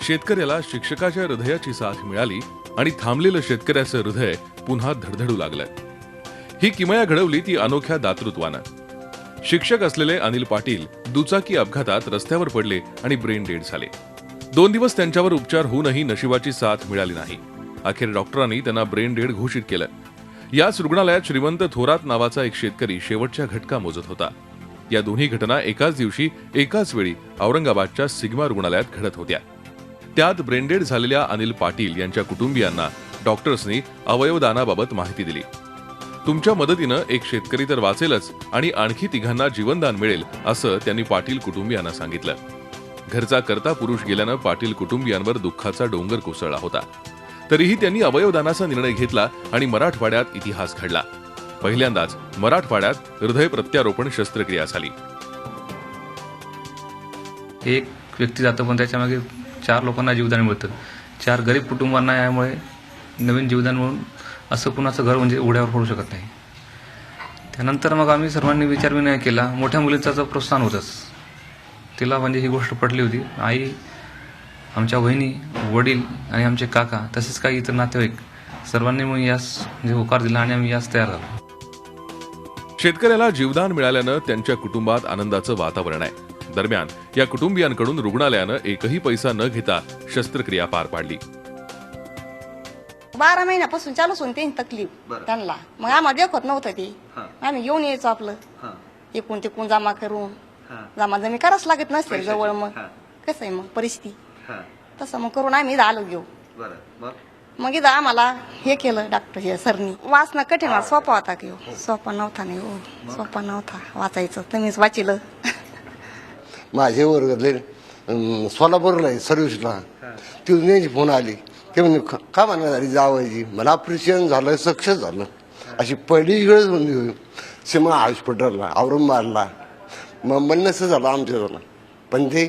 शेतकऱ्याला शिक्षकाच्या हृदयाची साथ मिळाली आणि थांबलेलं शेतकऱ्याचं हृदय पुन्हा धडधडू लागलं. ही किमया घडवली ती अनोख्या दातृत्वानं. शिक्षक असलेले अनिल पाटील दुचाकी अपघातात रस्त्यावर पडले आणि ब्रेन डेड झाले. 2 दिवस त्यांच्यावर उपचार होऊनही नशिबाची साथ मिळाली नाही. अखेर डॉक्टरांनी त्यांना ब्रेन डेड घोषित केलं. याच रुग्णालयात श्रीमंत थोरात नावाचा एक शेतकरी शेवटच्या घटका मोजत होता. या दोन्ही घटना एकाच दिवशी एकाच वेळी औरंगाबादच्या सिग्मा रुग्णालयात घडत होत्या. त्यात ब्रेन डेड झालेल्या अनिल पाटील यांच्या कुटुंबियांना डॉक्टर्सनी अवयवदानाबाबत माहिती दिली. तुमच्या मदतीनं एक शेतकरी तर वाचेलच आणि आणखी 3घांना जीवनदान मिळेल असं त्यांनी पाटील कुटुंबियांना सांगितलं. घरचा करता पुरुष गेल्यानं पाटील कुटुंबियांवर दुःखाचा डोंगर कोसळला होता. तरीही त्यांनी अवयवदानाचा निर्णय घेतला आणि मराठवाड्यात इतिहास घडला. पहिल्यांदाच मराठवाड्यात हृदय प्रत्यारोपण शस्त्रक्रिया झाली. एक व्यक्ती जातो पण त्याच्यामागे 4 लोकांना जीवदान मिळतं. 4 गरीब कुटुंबांना यामुळे नवीन जीवदान म्हणून असं कुणाचं घर म्हणजे उघड्यावर पडू शकत नाही. त्यानंतर मग आम्ही सर्वांनी विचारविनिमय केला. मोठ्या मुलीचा तर प्रोत्साहन होतंच. तिला म्हणजे ही गोष्ट पटली होती. आई, आमच्या बहिणी, वडील आणि आमचे काका तसेच काही इतर नातेवाईक सर्वांनी मग यास म्हणजे होकार दिला आणि आम्ही यास तयार झालो. शेतकऱ्याला जीवदान मिळाल्यानं त्यांच्या कुटुंबात आनंदाचं वातावरण आहे. दरम्यान या कुटुंबियांकडून रुग्णालयानं एकही पैसा न घेता शस्त्रक्रिया पार पाडली. 12 महिन्यापासून चालूच होती त्यांची तकलीफ त्यांना. मग आम्हाला देखत नव्हतं ते. आम्ही घेऊन यायचो आपलं एकूण तिकून जमा करून. जमा जमी करावंच लागत नसते जवळ. मग कसं आहे मग परिस्थिती तसं मग करून आम्ही इथं आलो घेऊ. मग इथं आम्हाला हे केलं डॉक्टर हे सरनी. वाचणं कठीण सोपा होता की सोपा नव्हता. नाही हो सोपा नव्हता वाचायचं. तुम्हीच वाचिलं. माझे वर्गातले सोलापूरला आहे सर्व्हिसला. तिथून त्यांची फोन आली ते म्हणजे का म्हणा झाली जावायची. मला ऑपरेशन झालं सक्सेस झालं. अशी पहिली वेळच म्हणजे सीमा हॉस्पिटलला औरंगाबादला मग म्हणणंच झालं आमच्या झालं. पण ते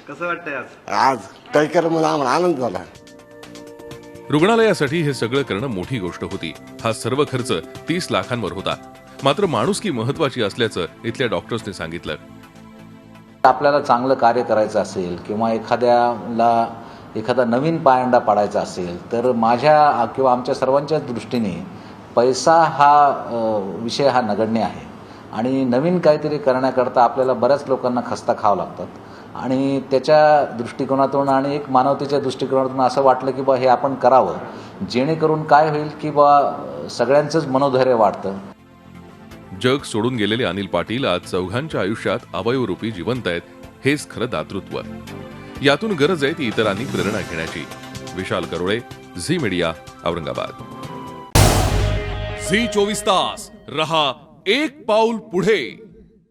कसं वाटतंय आज काय करा मला आम्हाला आनंद झाला. रुग्णालयासाठी हे सगळं करणं मोठी गोष्ट होती. हा सर्व खर्च 30 लाखांवर होता. मात्र माणुसकी महत्वाची असल्याचं इथल्या डॉक्टर्सने सांगितलं. आपल्याला चांगलं कार्य करायचं असेल किंवा एखादा नवीन पायंडा पाडायचा असेल तर माझ्या किंवा आमच्या सर्वांच्याच दृष्टीने पैसा हा विषय हा नगण्य आहे. आणि नवीन काहीतरी करण्याकरता आपल्याला बऱ्याच लोकांना खस्ता खावं लागतात. आणि त्याच्या दृष्टिकोनातून आणि एक मानवतेच्या दृष्टिकोनातून असं वाटलं की बा हे आपण करावं जेणेकरून काय होईल की बा सगळ्यांचंच मनोधैर्य वाढतं. जग सोडून गेलेले अनिल पाटील आज 4घांच्या आयुष्यात अवयवरूपी जिवंत आहेत. हेच खरं दातृत्व. यातून गरज आहे ती इतरांनी प्रेरणा घेण्याची. विशाल करोळे, झी मीडिया, औरंगाबाद. झी 24 तास रहा एक पाऊल पुढे.